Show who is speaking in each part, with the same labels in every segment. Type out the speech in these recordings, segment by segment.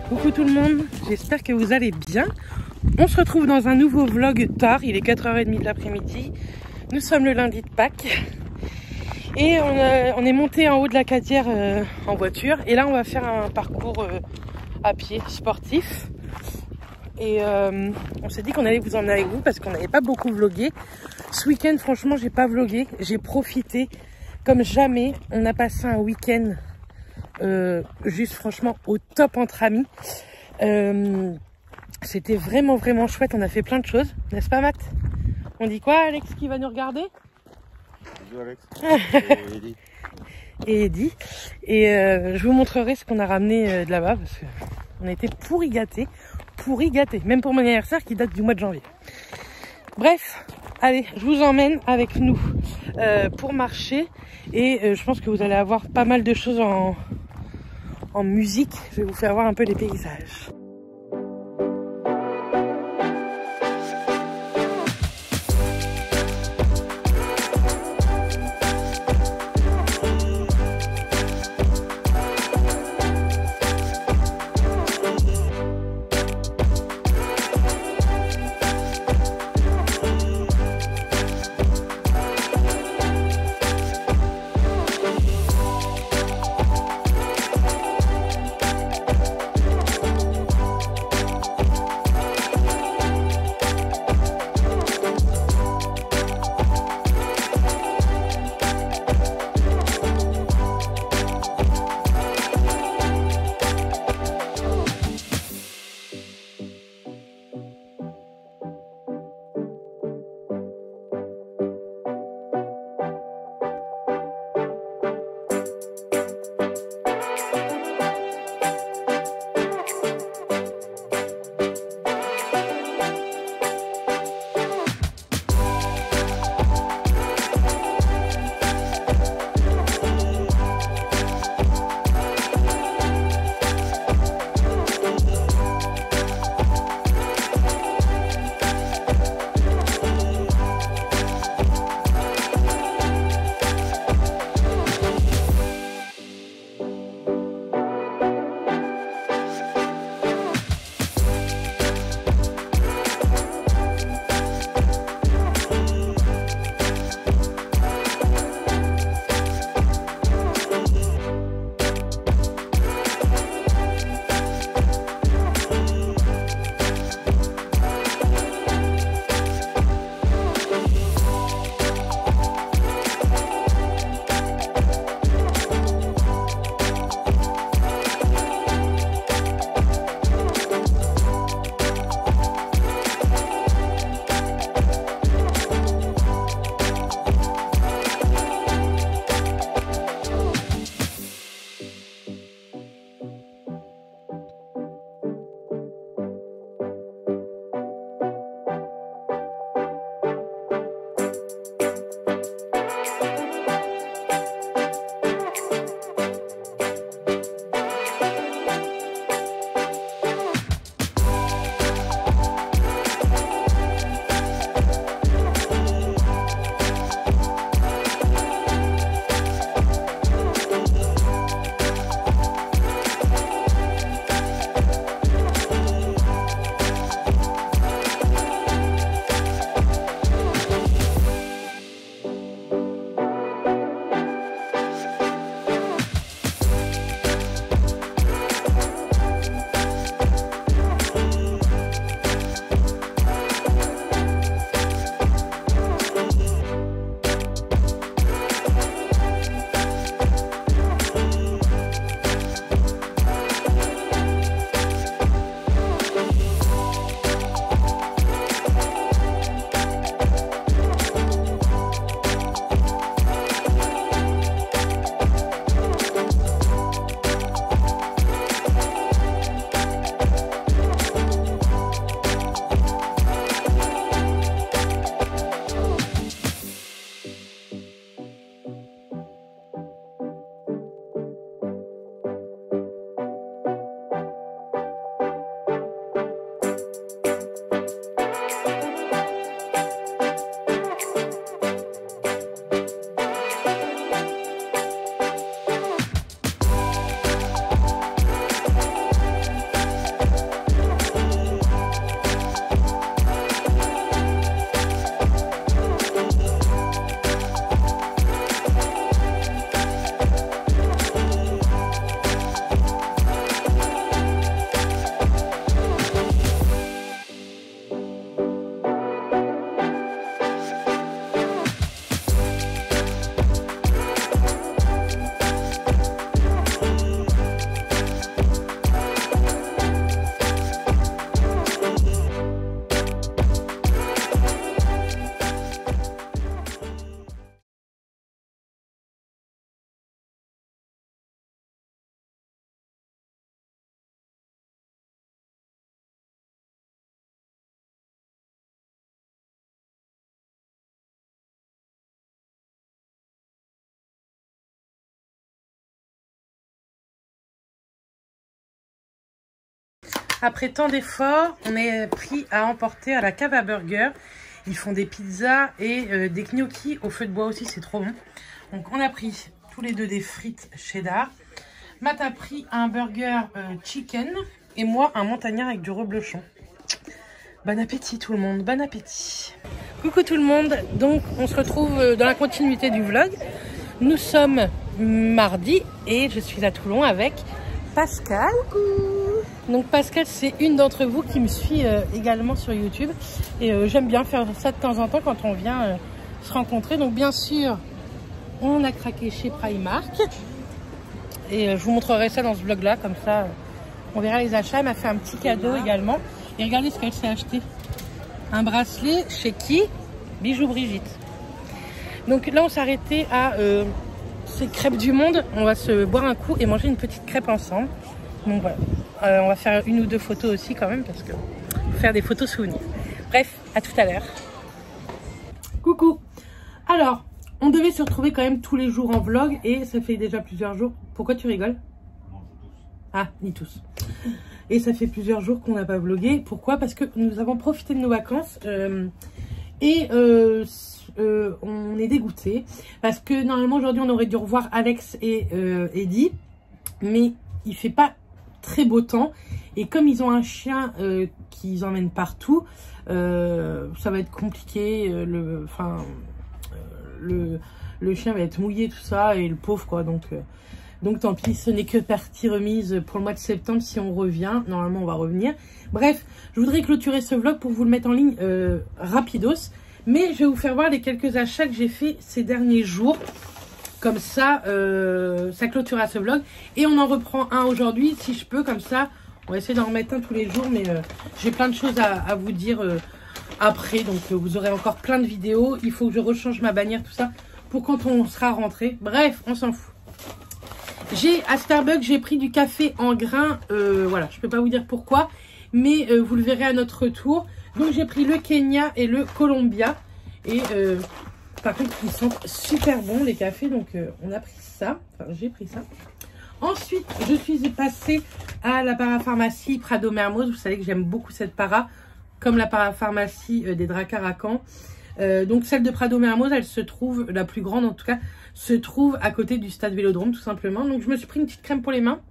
Speaker 1: Coucou tout le monde, j'espère que vous allez bien. On se retrouve dans un nouveau vlog tard, il est 4h30 de l'après-midi. Nous sommes le lundi de Pâques. Et on est monté en haut de la Cadière en voiture. Et là on va faire un parcours à pied sportif. Et on s'est dit qu'on allait vous emmener avec vous parce qu'on n'avait pas beaucoup vlogué. Ce week-end franchement j'ai pas vlogué, j'ai profité comme jamais. On a passé un week-end juste franchement au top entre amis. C'était vraiment chouette, on a fait plein de choses, n'est-ce pas Matt? On dit quoi Alex qui va nous regarder?
Speaker 2: Bonjour Alex.
Speaker 1: Et Eddie. Et je vous montrerai ce qu'on a ramené de là-bas parce qu'on a été pourri gâtés, même pour mon anniversaire qui date du mois de janvier. Bref, allez, je vous emmène avec nous pour marcher et je pense que vous allez avoir pas mal de choses en musique. Je vais vous faire voir un peu les paysages. Après tant d'efforts, on est pris à emporter à la cave à burger. Ils font des pizzas et des gnocchis au feu de bois aussi, c'est trop bon. Donc on a pris tous les deux des frites cheddar. Matt a pris un burger chicken et moi un montagnard avec du reblochon. Bon appétit tout le monde, bon appétit. Coucou tout le monde, donc on se retrouve dans la continuité du vlog. Nous sommes mardi et je suis à Toulon avec Pascal. Coucou. Donc Pascal, c'est une d'entre vous qui me suit également sur YouTube. Et j'aime bien faire ça de temps en temps quand on vient se rencontrer. Donc bien sûr, on a craqué chez Primark. Et je vous montrerai ça dans ce vlog là, comme ça on verra les achats. Elle m'a fait un petit cadeau également. Et regardez ce qu'elle s'est acheté. Un bracelet chez qui? Bijoux Brigitte. Donc là on s'est arrêté à ces crêpes du monde. On va se boire un coup et manger une petite crêpe ensemble. Donc voilà. On va faire une ou deux photos aussi quand même parce que faire des photos souvenirs. Bref, à tout à l'heure. Coucou. Alors, on devait se retrouver quand même tous les jours en vlog et ça fait déjà plusieurs jours. Pourquoi tu rigoles? Ah, ni tous. Et ça fait plusieurs jours qu'on n'a pas vlogué. Pourquoi? Parce que nous avons profité de nos vacances et on est dégoûté. Parce que normalement aujourd'hui on aurait dû revoir Alex et Eddie. Mais il fait pas très beau temps. Et comme ils ont un chien qu'ils emmènent partout, ça va être compliqué. Le chien va être mouillé, tout ça. Et le pauvre quoi. Donc tant pis, ce n'est que partie remise pour le mois de septembre si on revient. Normalement, on va revenir. Bref, je voudrais clôturer ce vlog pour vous le mettre en ligne rapidos. Mais je vais vous faire voir les quelques achats que j'ai fait ces derniers jours. Comme ça, ça clôturera ce vlog. Et on en reprend un aujourd'hui, si je peux, comme ça. On va essayer d'en remettre un tous les jours. Mais j'ai plein de choses à vous dire après. Donc vous aurez encore plein de vidéos. Il faut que je rechange ma bannière, tout ça, pour quand on sera rentré. Bref, on s'en fout. À Starbucks, j'ai pris du café en grains. Voilà, je peux pas vous dire pourquoi, mais vous le verrez à notre retour. Donc j'ai pris le Kenya et le Colombia. Et par contre, ils sont super bons les cafés. Donc on a pris ça. Enfin, j'ai pris ça. Ensuite, je suis passée à la parapharmacie Prado Mermoz. Vous savez que j'aime beaucoup cette para, comme la parapharmacie des Drakkar à Caen. Donc celle de Prado Mermoz, elle se trouve, la plus grande en tout cas, se trouve à côté du stade Vélodrome tout simplement. Donc je me suis pris une petite crème pour les mains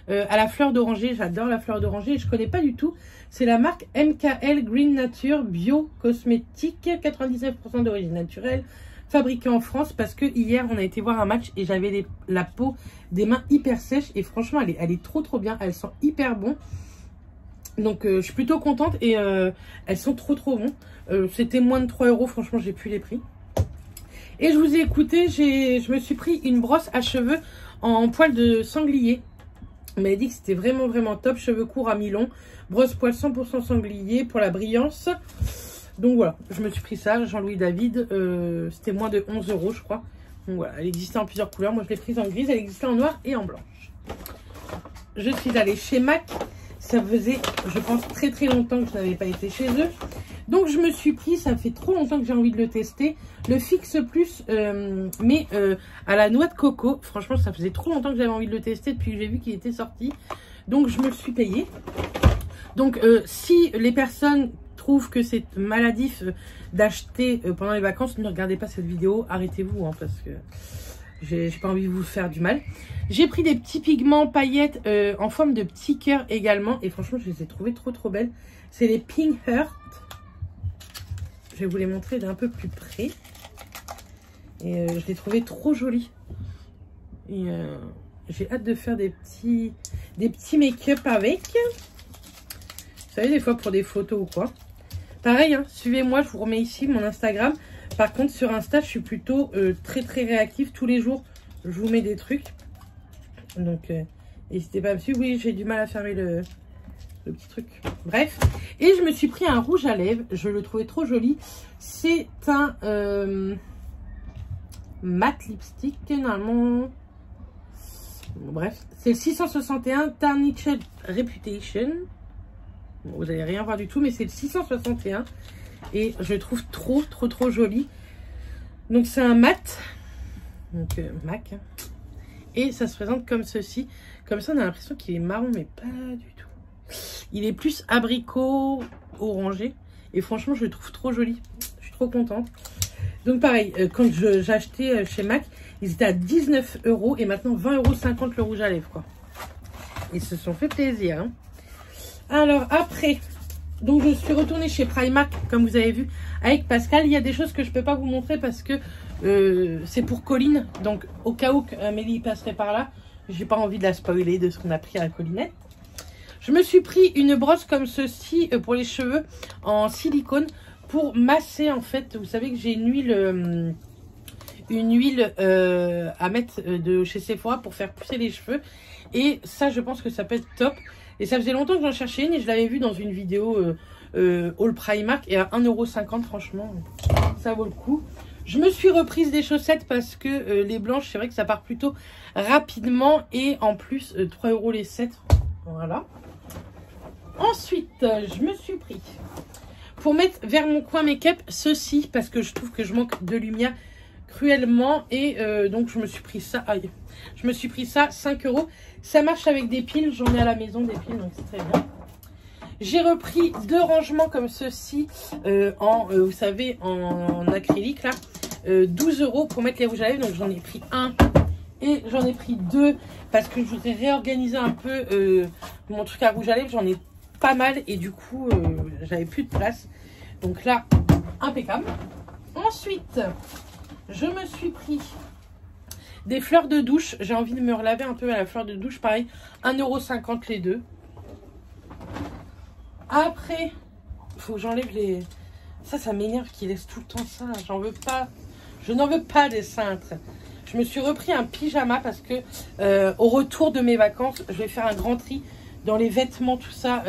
Speaker 1: à la fleur d'oranger. J'adore la fleur d'oranger et je connais pas du tout. C'est la marque MKL Green Nature Bio Cosmétique, 99% d'origine naturelle, fabriquée en France. Parce que hier on a été voir un match et j'avais la peau des mains hyper sèche et franchement elle est trop bien. Elle sent hyper bon. Donc je suis plutôt contente et elles sont trop bon. C'était moins de 3 €, franchement j'ai plus les prix. Et je vous ai écouté, je me suis pris une brosse à cheveux en poil de sanglier. On m'avait dit que c'était vraiment top, cheveux courts à mi-long, brosse poil 100% sanglier pour la brillance. Donc voilà, je me suis pris ça, Jean-Louis David, c'était moins de 11 € je crois. Donc voilà, elle existait en plusieurs couleurs, moi je l'ai prise en grise, elle existait en noir et en blanche. Je suis allée chez MAC. Ça faisait, je pense, très longtemps que je n'avais pas été chez eux. Donc, je me suis pris, ça fait trop longtemps que j'ai envie de le tester, le Fix Plus, mais à la noix de coco. Franchement, ça faisait trop longtemps que j'avais envie de le tester depuis que j'ai vu qu'il était sorti. Donc, je me le suis payé. Donc, si les personnes trouvent que c'est maladif d'acheter pendant les vacances, ne regardez pas cette vidéo. Arrêtez-vous, hein, parce que j'ai pas envie de vous faire du mal. J'ai pris des petits pigments paillettes en forme de petits cœurs également. Et franchement, je les ai trouvés trop belles. C'est les Pink Heart. Je vais vous les montrer d'un peu plus près. Et je les trouvais trop jolis. Et j'ai hâte de faire des petits make-up avec. Vous savez, des fois pour des photos ou quoi. Pareil, hein, suivez-moi, je vous remets ici mon Instagram. Par contre, sur Insta, je suis plutôt très réactive. Tous les jours, je vous mets des trucs. Donc, n'hésitez pas à me suivre. Oui, j'ai du mal à fermer le petit truc. Bref. Et je me suis pris un rouge à lèvres. Je le trouvais trop joli. C'est un matte lipstick. Normalement... Bref. C'est le 661 Tarnished Reputation. Bon, vous n'allez rien voir du tout, mais c'est le 661. Et je le trouve trop joli. Donc c'est un mat. Donc MAC. Et ça se présente comme ceci. Comme ça on a l'impression qu'il est marron, mais pas du tout. Il est plus abricot orangé. Et franchement, je le trouve trop joli. Je suis trop contente. Donc pareil, quand j'ai acheté chez MAC, ils étaient à 19 € et maintenant 20,50 € le rouge à lèvres, quoi. Ils se sont fait plaisir. Hein. Alors après, donc je suis retournée chez Primark, comme vous avez vu, avec Pascal. Il y a des choses que je ne peux pas vous montrer parce que c'est pour Colline. Donc au cas où Amélie passerait par là, j'ai pas envie de la spoiler de ce qu'on a pris à la Collinette. Je me suis pris une brosse comme ceci pour les cheveux en silicone pour masser, en fait. Vous savez que j'ai une huile à mettre de chez Sephora pour faire pousser les cheveux. Et ça, je pense que ça peut être top. Et ça faisait longtemps que j'en cherchais une et je l'avais vue dans une vidéo All Primark. Et à 1,50 €, franchement, ça vaut le coup. Je me suis reprise des chaussettes parce que les blanches, c'est vrai que ça part plutôt rapidement. Et en plus, 3 € les 7. Voilà. Ensuite, je me suis pris, pour mettre vers mon coin make-up, ceci, parce que je trouve que je manque de lumière cruellement. Et donc, je me suis pris ça. Aïe. Je me suis pris ça, 5 €. Ça marche avec des piles. J'en ai à la maison des piles, donc c'est très bien. J'ai repris 2 rangements comme ceci, vous savez, en acrylique, là. 12 € pour mettre les rouges à lèvres. Donc, j'en ai pris un et j'en ai pris 2 parce que je voudrais réorganiser un peu mon truc à rouge à lèvres. J'en ai pas mal et du coup, j'avais plus de place. Donc là, impeccable. Ensuite, je me suis pris des fleurs de douche. J'ai envie de me relaver un peu à la fleur de douche. Pareil, 1,50 € les deux. Après, il faut que j'enlève les... Ça m'énerve qu'ils laissent tout le temps ça. J'en veux pas. Je n'en veux pas des cintres. Je me suis repris un pyjama parce que au retour de mes vacances, je vais faire un grand tri dans les vêtements, tout ça.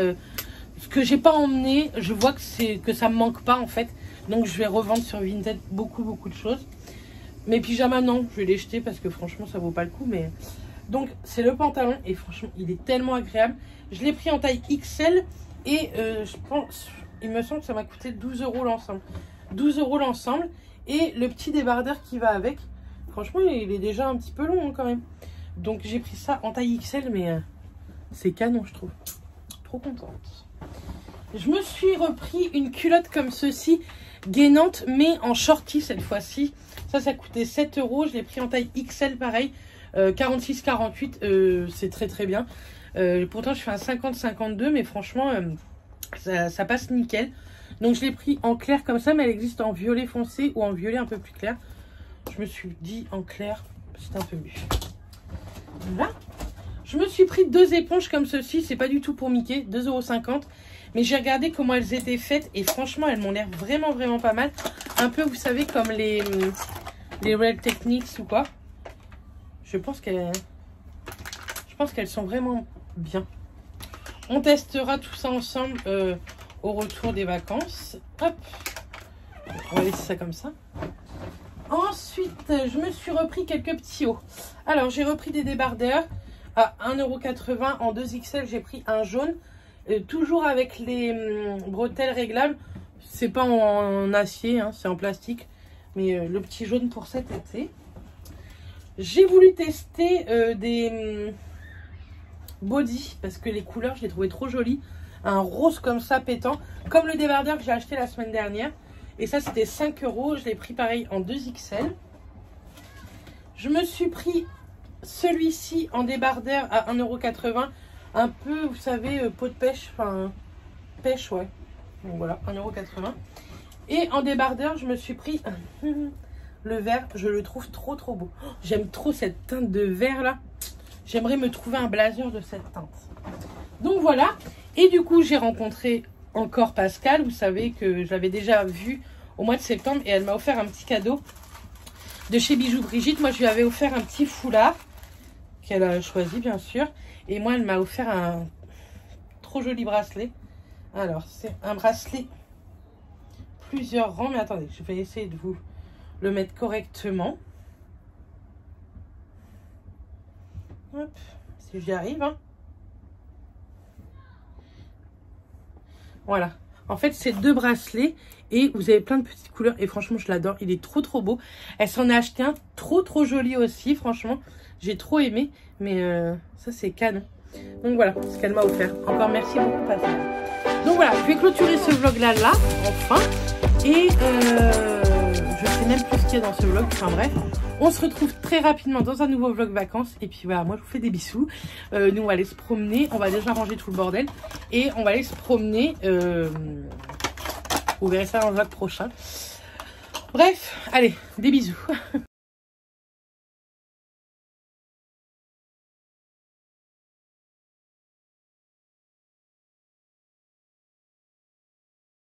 Speaker 1: Ce que j'ai pas emmené, je vois que ça me manque pas en fait. Donc je vais revendre sur Vinted beaucoup de choses. Mes pyjamas, non, je vais les jeter parce que franchement ça vaut pas le coup. Mais donc c'est le pantalon et franchement il est tellement agréable. Je l'ai pris en taille XL et je pense, il me semble que ça m'a coûté 12 € l'ensemble. 12 € l'ensemble et le petit débardeur qui va avec. Franchement il est déjà un petit peu long hein, quand même. Donc j'ai pris ça en taille XL mais c'est canon je trouve. Trop contente. Je me suis repris une culotte comme ceci, gainante, mais en shorty cette fois-ci. Ça coûtait 7 €. Je l'ai pris en taille XL, pareil, 46-48. C'est très bien. Pourtant, je fais un 50-52, mais franchement, ça passe nickel. Donc, je l'ai pris en clair comme ça, mais elle existe en violet foncé ou en violet un peu plus clair. Je me suis dit en clair, c'est un peu mieux. Voilà. Je me suis pris 2 éponges comme ceci. C'est pas du tout pour Mickey, 2,50 €. Mais j'ai regardé comment elles étaient faites et franchement, elles m'ont l'air vraiment pas mal. Un peu, vous savez, comme les Real Techniques ou quoi. Je pense qu'elles sont vraiment bien. On testera tout ça ensemble au retour des vacances. Hop. On va laisser ça comme ça. Ensuite, je me suis repris quelques petits hauts. Alors, j'ai repris des débardeurs à 1,80 € en 2XL. J'ai pris un jaune. Toujours avec les bretelles réglables. C'est pas en acier, hein, c'est en plastique. Mais le petit jaune pour cet été. J'ai voulu tester des body. Parce que les couleurs, je les trouvais trop jolies. Un rose comme ça, pétant. Comme le débardeur que j'ai acheté la semaine dernière. Et ça, c'était 5 €. Je l'ai pris pareil en 2XL. Je me suis pris celui-ci en débardeur à 1,80 €. Un peu, vous savez, pot de pêche. Enfin, pêche, ouais. Donc voilà, 1,80 €. Et en débardeur, je me suis pris le vert. Je le trouve trop beau. J'aime trop cette teinte de vert là. J'aimerais me trouver un blazer de cette teinte. Donc voilà. Et du coup, j'ai rencontré encore Pascal. Vous savez que je l'avais déjà vu au mois de septembre. Et elle m'a offert un petit cadeau de chez Bijoux Brigitte. Moi, je lui avais offert un petit foulard qu'elle a choisi, bien sûr. Et moi, elle m'a offert un trop joli bracelet. Alors, c'est un bracelet plusieurs rangs. Mais attendez, je vais essayer de vous le mettre correctement. Hop, si j'y arrive. Hein. Voilà. En fait, c'est 2 bracelets et vous avez plein de petites couleurs. Et franchement, je l'adore. Il est trop beau. Elle s'en a acheté un trop joli aussi. Franchement, j'ai trop aimé. Mais ça, c'est canon. Donc voilà ce qu'elle m'a offert. Encore merci beaucoup Pascal. Donc voilà, je vais clôturer ce vlog là, enfin. Et je sais même plus ce qu'il y a dans ce vlog. Enfin bref, on se retrouve très rapidement dans un nouveau vlog vacances. Et puis voilà, moi je vous fais des bisous. Nous on va aller se promener. On va déjà ranger tout le bordel. Et on va aller se promener. Vous verrez ça dans le vlog prochain. Bref, allez, des bisous.